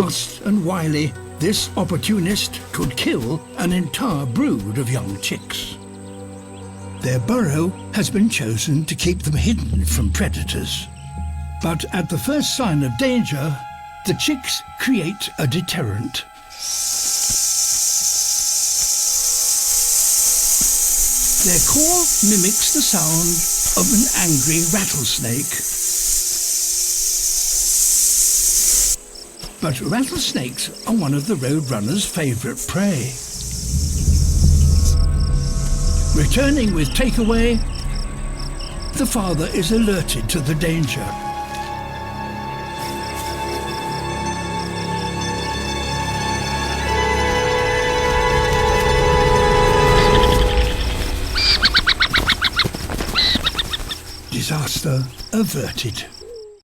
Fast and wily, this opportunist could kill an entire brood of young chicks. Their burrow has been chosen to keep them hidden from predators. But at the first sign of danger, the chicks create a deterrent. Their call mimics the sound of an angry rattlesnake. But rattlesnakes are one of the Roadrunner's favourite prey. Returning with takeaway, the father is alerted to the danger. Disaster averted.